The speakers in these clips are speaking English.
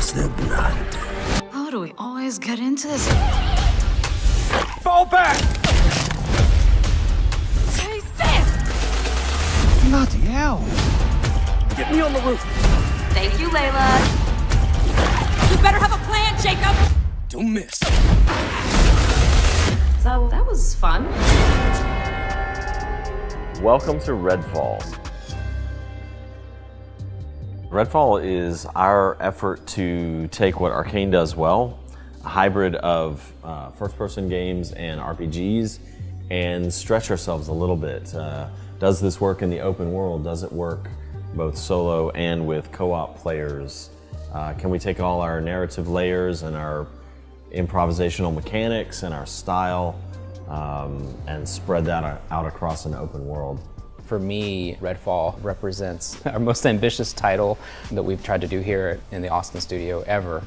across their blood. How do we always get into this? Fall back! Taste this! Bloody hell! Get me on the roof! Thank you, Layla. You better have a plan, Jacob! Don't miss. So that was fun. Welcome to Redfall. Redfall is our effort to take what Arkane does well, a hybrid of first-person games and RPGs, and stretch ourselves a little bit. Does this work in the open world? Does it work both solo and with co-op players? Can we take all our narrative layers and our improvisational mechanics and our style and spread that out across an open world? For me, Redfall represents our most ambitious title that we've tried to do here in the Austin studio ever.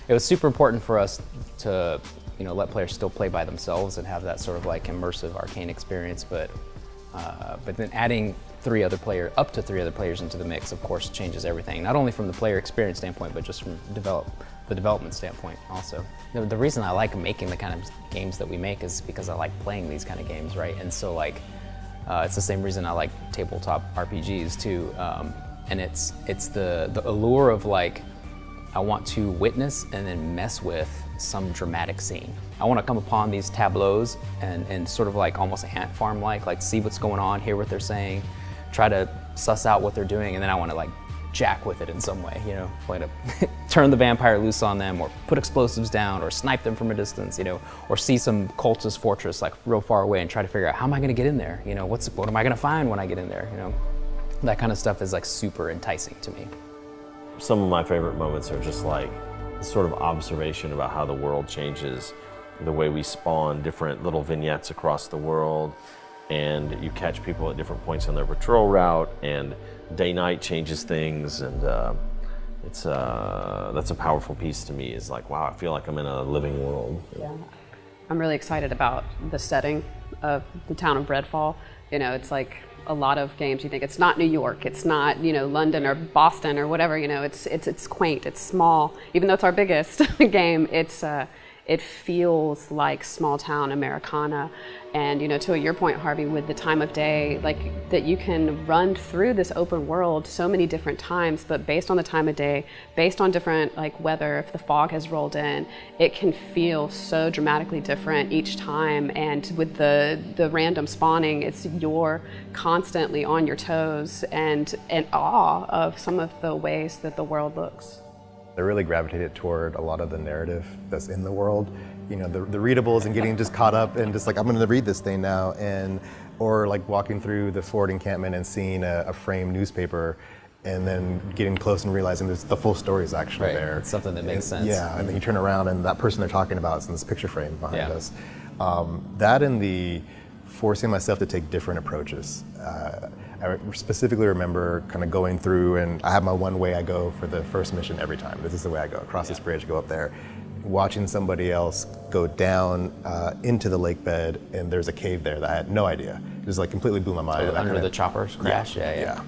It was super important for us to, let players still play by themselves and have that sort of like immersive Arkane experience, but then adding up to three other players into the mix, of course, changes everything. Not only from the player experience standpoint, but just from the development standpoint also. The reason I like making the kind of games that we make is because I like playing these kind of games, right? And so it's the same reason I like tabletop RPGs too. And it's the allure of like, I want to witness and then mess with some dramatic scene. I want to come upon these tableaus and sort of like almost ant farm like see what's going on, hear what they're saying, try to suss out what they're doing, and then I want to like jack with it in some way, want to turn the vampire loose on them, or put explosives down, or snipe them from a distance, or see some cultist fortress like real far away and try to figure out how am I going to get in there, what am I going to find when I get in there, that kind of stuff is like super enticing to me. Some of my favorite moments are just like sort of observation about how the world changes, the way we spawn different little vignettes across the world, and you catch people at different points on their patrol route, and day-night changes things, and that's a powerful piece to me. Is like, wow, I feel like I'm in a living world. Yeah, I'm really excited about the setting of the town of Redfall. It's like a lot of games. You think it's not New York, it's not London or Boston or whatever. It's quaint, it's small. Even though it's our biggest game, it feels like small town Americana. And to your point, Harvey, with the time of day, like that you can run through this open world so many different times, but based on the time of day, based on different like weather, if the fog has rolled in, it can feel so dramatically different each time. And with the random spawning, you're constantly on your toes and in awe of some of the ways that the world looks. I really gravitated toward a lot of the narrative that's in the world. The readables and getting just caught up and just like, I'm gonna read this thing now, or like walking through the Ford encampment and seeing a framed newspaper and then getting close and realizing the full story is actually there. It's something that makes sense. Yeah, and then you turn around and that person they're talking about is in this picture frame behind us. That and the forcing myself to take different approaches. I specifically remember kind of going through, and I have my one way I go for the first mission every time. This is the way I go, across this bridge, go up there. Watching somebody else go down into the lake bed, and there's a cave there that I had no idea. It just like completely blew my mind. So under the choppers crash? Yeah.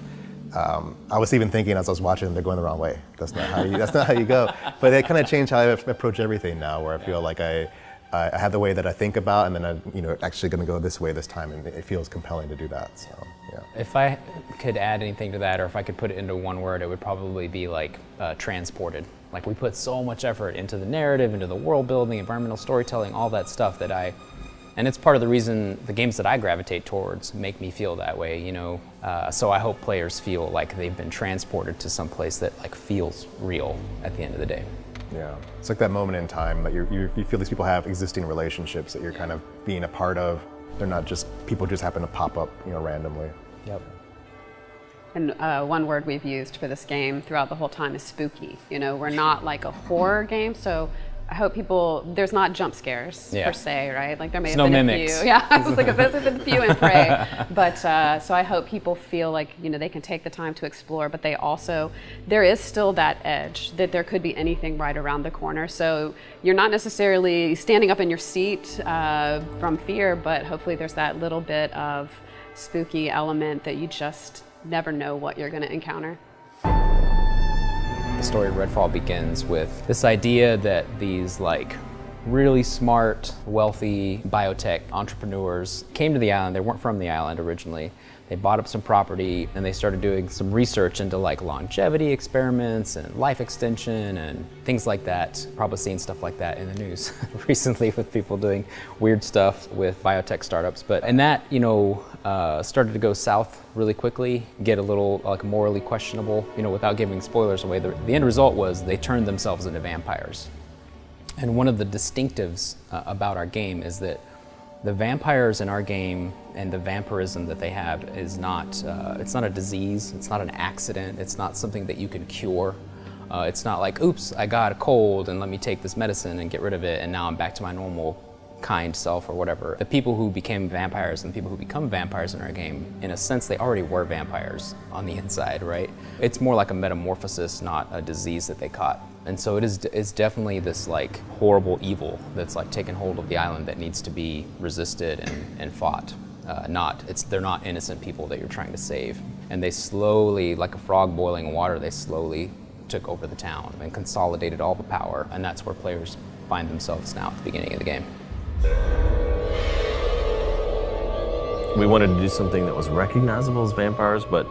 I was even thinking as I was watching, they're going the wrong way. That's not how you go. But it kind of changed how I approach everything now, where I feel like I have the way that I think about, and then I'm actually going to go this way this time, and it feels compelling to do that. So, yeah. If I could add anything to that, or if I could put it into one word, it would probably be like transported. Like we put so much effort into the narrative, into the world building, environmental storytelling, all that stuff and it's part of the reason the games that I gravitate towards make me feel that way, So I hope players feel like they've been transported to some place that like feels real at the end of the day. Yeah, it's like that moment in time that you feel these people have existing relationships that you're kind of being a part of. They're not just people just happen to pop up, randomly. Yep. And one word we've used for this game throughout the whole time is spooky. We're not like a horror game, so I hope there's not jump scares per se, right? Like there may have been mimics. a few. Yeah, I was like, there's been a few in Prey. But so I hope people feel like, they can take the time to explore, but there is still that edge that there could be anything right around the corner. So you're not necessarily standing up in your seat from fear, but hopefully there's that little bit of spooky element that you just never know what you're going to encounter. The the story of Redfall begins with this idea that these like really smart, wealthy biotech entrepreneurs came to the island. They weren't from the island originally. They bought up some property and they started doing some research into like longevity experiments and life extension and things like that. Probably seen stuff like that in the news recently with people doing weird stuff with biotech startups. And that, you know, started to go south really quickly, get a little like morally questionable, you know, without giving spoilers away. The end result was they turned themselves into vampires. And one of the distinctives about our game is that the vampires in our game and the vampirism that they have is not, it's not a disease, it's not an accident, it's not something that you can cure. It's not like, oops, I got a cold and let me take this medicine and get rid of it and now I'm back to my normal kind self or whatever. The people who became vampires and the people who become vampires in our game, in a sense, they already were vampires on the inside, right? It's more like a metamorphosis, not a disease that they caught. And so it's definitely this like horrible evil that's like taken hold of the island that needs to be resisted and fought. They're not innocent people that you're trying to save. And they slowly, like a frog boiling in water, they slowly took over the town and consolidated all the power. And that's where players find themselves now at the beginning of the game. We wanted to do something that was recognizable as vampires, but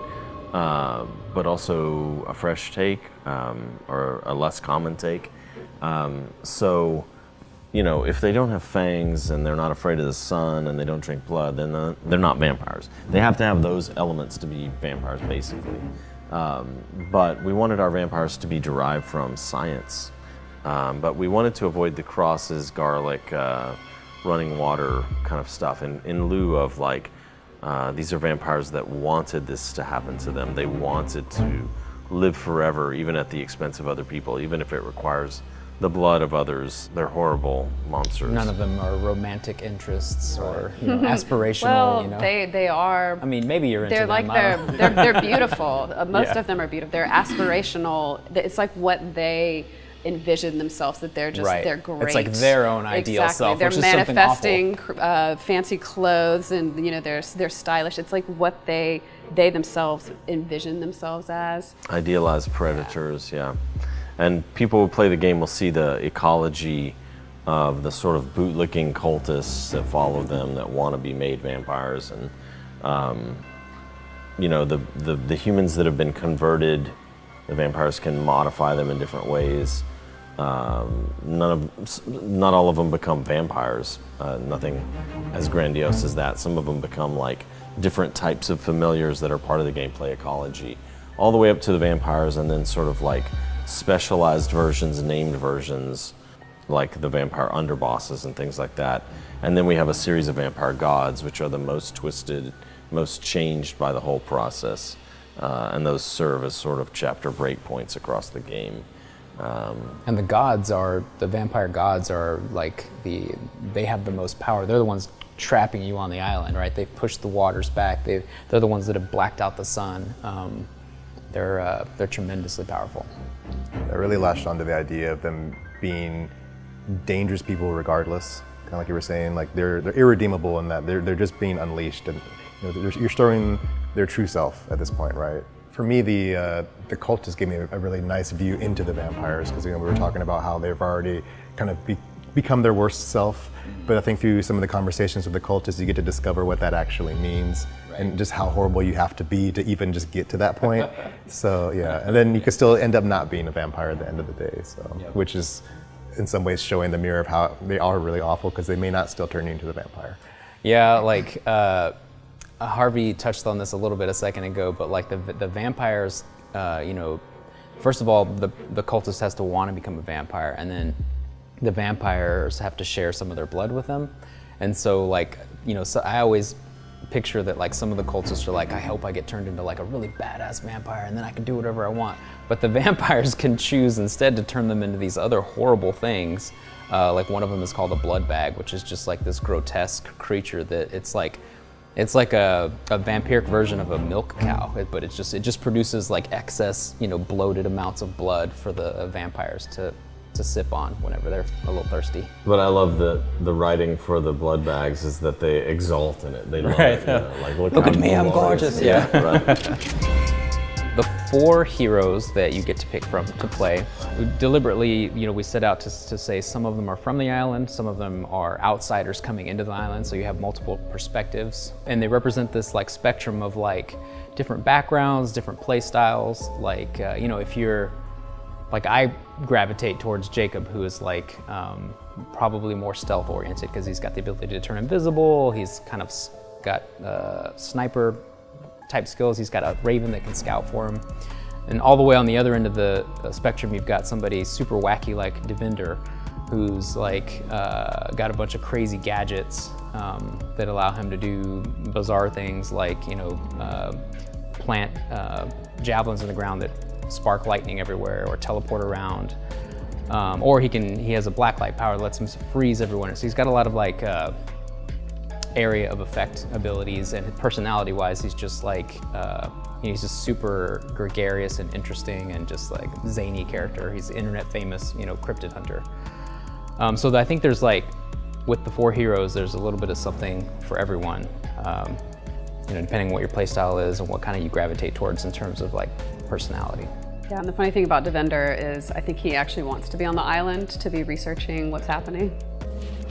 also a fresh take, or a less common take. So, you know, if they don't have fangs and they're not afraid of the sun and they don't drink blood, then they're not vampires. They have to have those elements to be vampires, basically. But we wanted our vampires to be derived from science. But we wanted to avoid the crosses, garlic, running water kind of stuff in lieu of like, these are vampires that wanted this to happen to them. They wanted to live forever, even at the expense of other people, even if it requires the blood of others. They're horrible monsters. None of them are romantic interests or, you know, aspirational. Well, you know? they are. I mean, maybe you're into They're them. like they're beautiful. Most of them are beautiful. They're aspirational. It's like what they envision themselves, that they're just they're great. It's like their own ideal self, They're which is manifesting fancy clothes, and you know they're stylish. It's like what they themselves envision themselves as. Idealized predators, yeah. And people who play the game will see the ecology of the sort of bootlicking cultists that follow them, that want to be made vampires, and you know, the humans that have been converted, the vampires can modify them in different ways. Not all of them become vampires. Nothing as grandiose as that. Some of them become like different types of familiars that are part of the gameplay ecology, all the way up to the vampires, and then sort of like specialized versions, named versions, like the vampire underbosses and things like that. And then we have a series of vampire gods, which are the most twisted, most changed by the whole process. And those serve as sort of chapter breakpoints across the game. And the vampire gods are like they have the most power. They're the ones trapping you on the island, right? They've pushed the waters back. They're the ones that have blacked out the sun. They're tremendously powerful. I really latched onto the idea of them being dangerous people regardless. Kind of like you were saying, like they're irredeemable in that they're just being unleashed, and you know, you're showing their true self at this point, right? For me, the cultists gave me a really nice view into the vampires, because you know, we were talking about how they've already kind of become their worst self. But I think through some of the conversations with the cultists, you get to discover what that actually means, and just how horrible you have to be to even just get to that point. So yeah, and then you could still end up not being a vampire at the end of the day. So, which is in some ways showing the mirror of how they are really awful, because they may not still turn you into the vampire. Yeah, like Harvey touched on this a little bit a second ago, but like the vampires, you know, first of all, the cultist has to want to become a vampire, and then the vampires have to share some of their blood with them. And so like, you know, so I always picture that like some of the cultists are like, I hope I get turned into like a really badass vampire and then I can do whatever I want. But the vampires can choose instead to turn them into these other horrible things. Like one of them is called a blood bag, which is just like this grotesque creature that it's like a vampiric version of a milk cow, but it just produces like excess, you know, bloated amounts of blood for the vampires to sip on whenever they're a little thirsty. But I love that the writing for the blood bags is that they exalt in it. They love it. You know, like, look at me, I'm gorgeous. Yeah. Right. the 4 heroes that you get to pick from to play, deliberately, we set out to say some of them are from the island, some of them are outsiders coming into the island, so you have multiple perspectives. And they represent this like spectrum of like different backgrounds, different play styles. Like, if you're, like I gravitate towards Jacob, who is like probably more stealth oriented because he's got the ability to turn invisible, he's kind of got sniper type skills. He's got a raven that can scout for him. And all the way on the other end of the spectrum, you've got somebody super wacky like Devinder, who's like got a bunch of crazy gadgets that allow him to do bizarre things like, plant javelins in the ground that spark lightning everywhere or teleport around. Or he has a blacklight power that lets him freeze everyone. So he's got a lot of like area of effect abilities, and personality wise he's just like he's just super gregarious and interesting and just like zany character. He's internet famous, cryptid hunter. So I think there's like, with the 4 heroes, there's a little bit of something for everyone, depending on what your playstyle is and what kind of you gravitate towards in terms of like personality. Yeah, and the funny thing about Devinder is I think he actually wants to be on the island to be researching what's happening.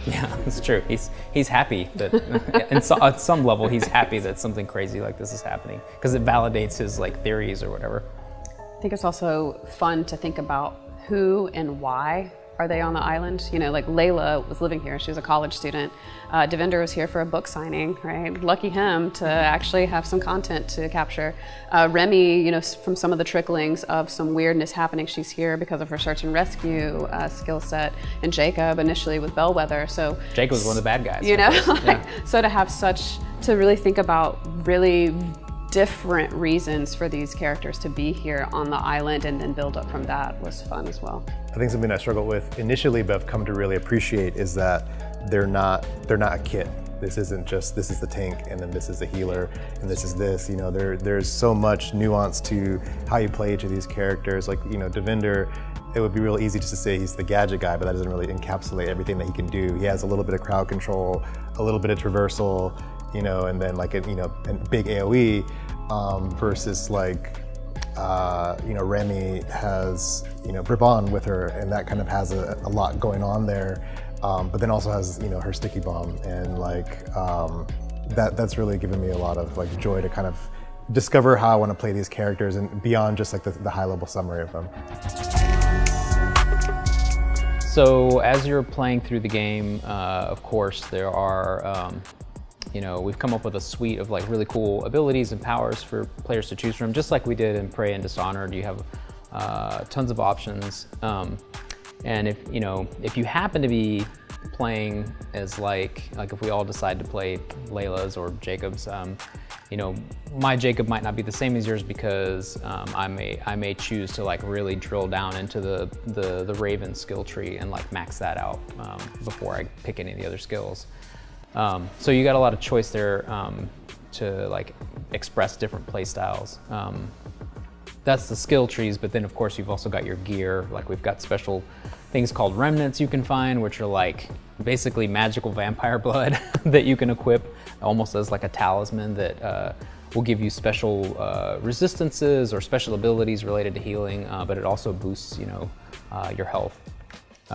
Yeah, it's true. He's happy that, at some level, he's happy that something crazy like this is happening because it validates his like theories or whatever. I think it's also fun to think about who and why are they on the island. Like Layla was living here. She was a college student. Devinder was here for a book signing, right? Lucky him to actually have some content to capture. Remy, from some of the tricklings of some weirdness happening, she's here because of her search and rescue skill set. And Jacob initially with Bellwether. So Jacob was one of the bad guys. So to really think about really different reasons for these characters to be here on the island and then build up from that was fun as well. I think something I struggled with initially, but I've come to really appreciate, is that they're not a kit. This isn't just, this is the tank and then this is the healer and this is this. There's so much nuance to how you play each of these characters. Like, Devinder, it would be real easy just to say he's the gadget guy, but that doesn't really encapsulate everything that he can do. He has a little bit of crowd control, a little bit of traversal, and then like a big AoE, versus like Remy has Brabant with her, and that kind of has a lot going on there, but then also has her sticky bomb, and like that's really given me a lot of like joy to kind of discover how I want to play these characters and beyond just like the high level summary of them. So as you're playing through the game, of course there are we've come up with a suite of like really cool abilities and powers for players to choose from, just like we did in Prey and Dishonored. You have tons of options, and if you happen to be playing as like if we all decide to play Layla's or Jacob's, my Jacob might not be the same as yours because I may choose to like really drill down into the Raven skill tree and like max that out before I pick any of the other skills. So you got a lot of choice there to like express different play styles. That's the skill trees, but then of course you've also got your gear. Like we've got special things called remnants you can find, which are like basically magical vampire blood that you can equip almost as like a talisman that will give you special resistances or special abilities related to healing, but it also boosts your health.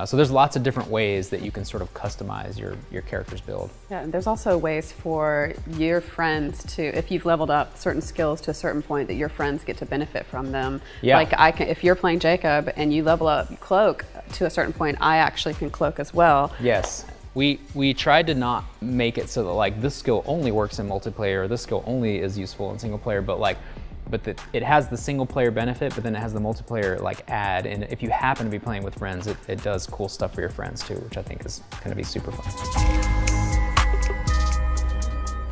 So there's lots of different ways that you can sort of customize your character's build. Yeah, and there's also ways for your friends to, if you've leveled up certain skills to a certain point, that your friends get to benefit from them. Yeah. Like if you're playing Jacob and you level up Cloak to a certain point, I actually can Cloak as well. Yes. We tried to not make it so that like this skill only works in multiplayer, or this skill only is useful in single player, but it has the single player benefit, but then it has the multiplayer like add, and if you happen to be playing with friends, it does cool stuff for your friends too, which I think is going to be super fun.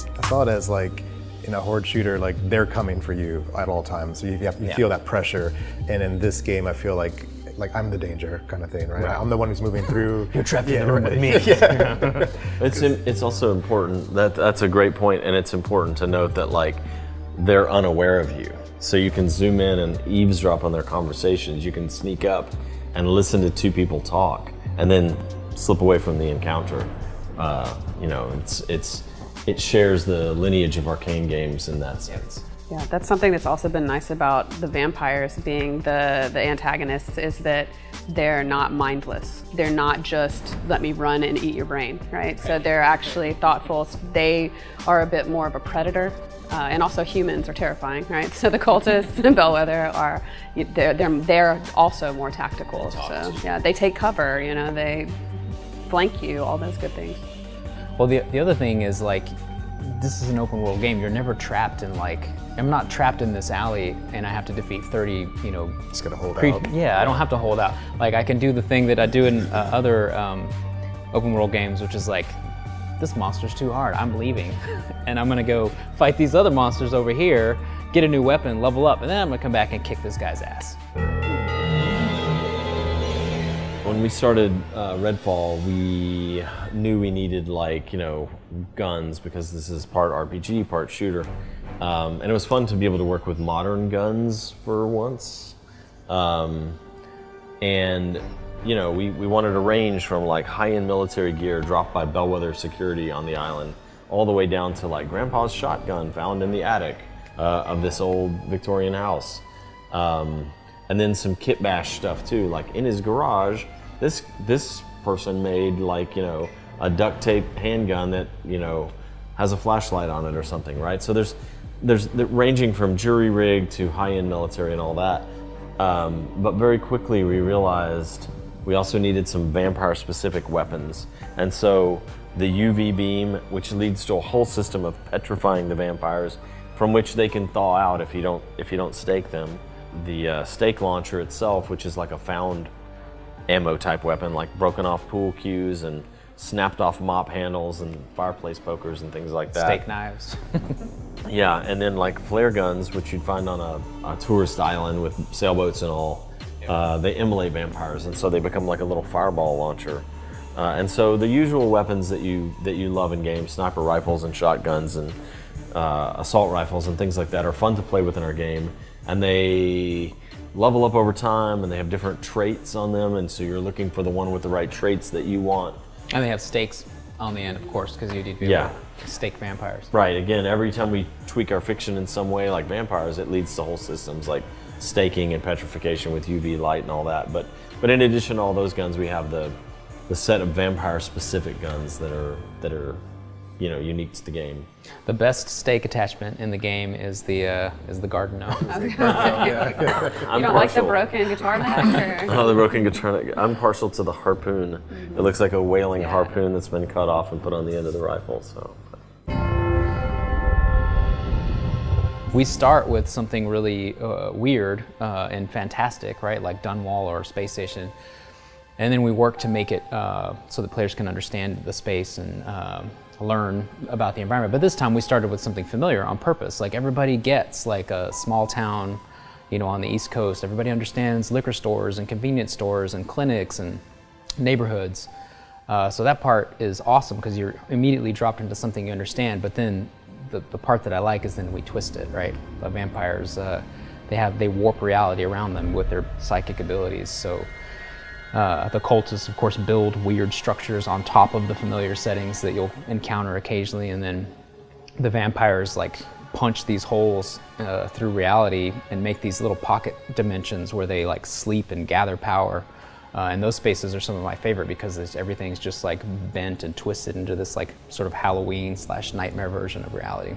I saw it as like in a horde shooter, like they're coming for you at all times, so you feel that pressure, and in this game I feel like I'm the danger kind of thing, right? I'm the one who's moving through. You're trapped in the room with me. Yeah. It's also important, that's a great point, and it's important to note that like they're unaware of you. So you can zoom in and eavesdrop on their conversations. You can sneak up and listen to two people talk and then slip away from the encounter. It shares the lineage of Arkane games in that sense. Yeah, that's something that's also been nice about the vampires being the antagonists, is that they're not mindless. They're not just let me run and eat your brain, right? So they're actually thoughtful. They are a bit more of a predator, and also humans are terrifying, right? So the cultists and Bellwether are they're also more tactical. So yeah, they take cover, you know, they flank you, all those good things. Well, the other thing is, like, this is an open world game. You're never trapped in, like, I'm not trapped in this alley and I have to defeat 30, you know. Just gotta hold out. Yeah, I don't have to hold out. Like, I can do the thing that I do in other open world games, which is like, this monster's too hard, I'm leaving. And I'm gonna go fight these other monsters over here, get a new weapon, level up, and then I'm gonna come back and kick this guy's ass. When we started Redfall, we knew we needed, like, you know, guns, because this is part RPG, part shooter. And it was fun to be able to work with modern guns for once. And, you know, we wanted a range from, like, high-end military gear dropped by Bellwether security on the island, all the way down to, like, Grandpa's shotgun found in the attic of this old Victorian house. And then some kit bash stuff too, like in his garage, this person made, like, you know, a duct tape handgun that, you know, has a flashlight on it or something, right? So there's ranging from jury rig to high-end military and all that. But very quickly we realized we also needed some vampire-specific weapons. And so the UV beam, which leads to a whole system of petrifying the vampires, from which they can thaw out if you don't stake them. The stake launcher itself, which is like a found ammo type weapon, like broken off pool cues and snapped off mop handles and fireplace pokers and things like that. Steak knives. Yeah, and then like flare guns, which you'd find on a tourist island with sailboats and all. They immolate vampires, and so they become like a little fireball launcher. And so the usual weapons that you love in games, sniper rifles and shotguns and assault rifles and things like that, are fun to play with in our game. And they level up over time, and they have different traits on them, and so you're looking for the one with the right traits that you want. And they have stakes on the end, of course, because you need to be able to stake vampires. Right, again, every time we tweak our fiction in some way, like vampires, it leads to whole systems like staking and petrification with UV light and all that. But in addition to all those guns, we have the set of vampire-specific guns that are you know, unique to the game. The best stake attachment in the game is the garden gnome. You don't like the broken guitar neck? Oh, the broken guitar neck. I'm partial to the harpoon. It looks like a whaling harpoon that's been cut off and put on the end of the rifle. So. We start with something really weird and fantastic, right? Like Dunwall or Space Station. And then we work to make it so that players can understand the space and learn about the environment. But this time we started with something familiar on purpose. Like, everybody gets, like, a small town, you know, on the East Coast. Everybody understands liquor stores and convenience stores and clinics and neighborhoods. So that part is awesome because you're immediately dropped into something you understand. But then the part that I like is then we twist it, right? The vampires, they warp reality around them with their psychic abilities. So the cultists, of course, build weird structures on top of the familiar settings that you'll encounter occasionally, and then the vampires, like, punch these holes through reality and make these little pocket dimensions where they, like, sleep and gather power. And those spaces are some of my favorite because everything's just, like, bent and twisted into this, like, sort of Halloween/nightmare version of reality.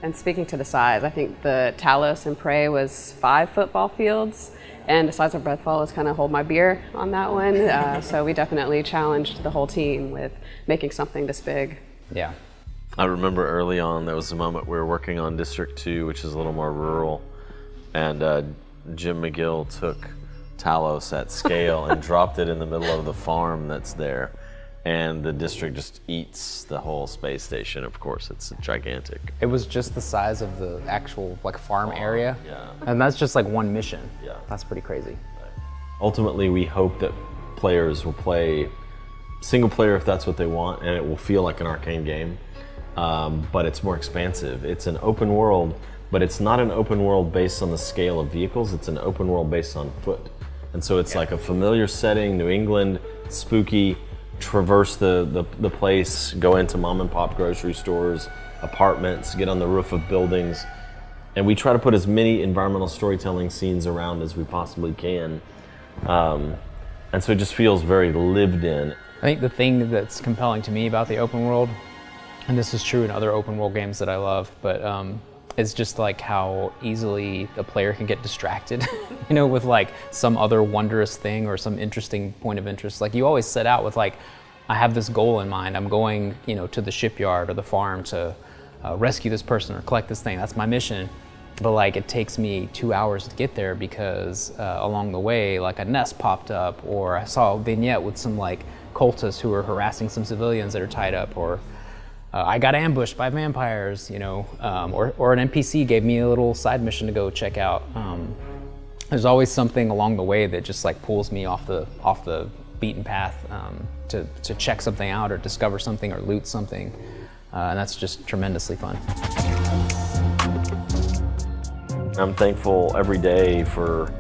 And speaking to the size, I think the Talos and Prey was 5 football fields. And the size of Redfall is kind of hold my beer on that one. So we definitely challenged the whole team with making something this big. Yeah. I remember early on, there was a moment we were working on District 2, which is a little more rural, and Jim McGill took Talos at scale and dropped it in the middle of the farm that's there. And the district just eats the whole space station, of course. It's gigantic. It was just the size of the actual, like, farm area. Yeah. And that's just, like, one mission. Yeah. That's pretty crazy. Ultimately, we hope that players will play single player if that's what they want, and it will feel like an Arkane game. But it's more expansive. It's an open world, but it's not an open world based on the scale of vehicles. It's an open world based on foot. And so it's like a familiar setting, New England, spooky, traverse the place, go into mom and pop grocery stores, apartments, get on the roof of buildings, And we try to put as many environmental storytelling scenes around as we possibly can. And so it just feels very lived in. I think the thing that's compelling to me about the open world, and this is true in other open world games that I love, but it's just like how easily the player can get distracted, you know, with like some other wondrous thing or some interesting point of interest. Like you always set out with like, I have this goal in mind. I'm going, you know, to the shipyard or the farm to rescue this person or collect this thing. That's my mission. But like it takes me 2 hours to get there because along the way, like a nest popped up, or I saw a vignette with some like cultists who were harassing some civilians that are tied up, or I got ambushed by vampires, you know, or an NPC gave me a little side mission to go check out. There's always something along the way that just like pulls me off the beaten path to check something out or discover something or loot something, and that's just tremendously fun. I'm thankful every day for,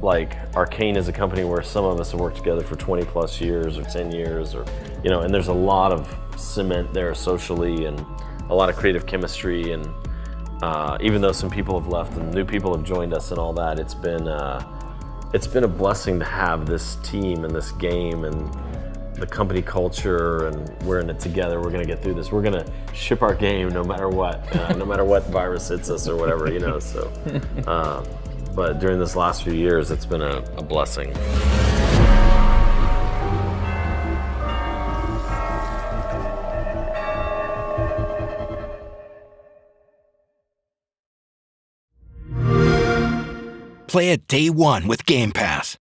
like, Arkane is a company where some of us have worked together for 20 plus years or 10 years, or, you know, and there's a lot of cement there socially and a lot of creative chemistry, and even though some people have left and new people have joined us and all that, it's been a blessing to have this team and this game and the company culture, and we're in it together. We're gonna get through this. We're gonna ship our game no matter what, no matter what virus hits us or whatever, you know, so. But during this last few years, it's been a blessing. Play it day one with Game Pass.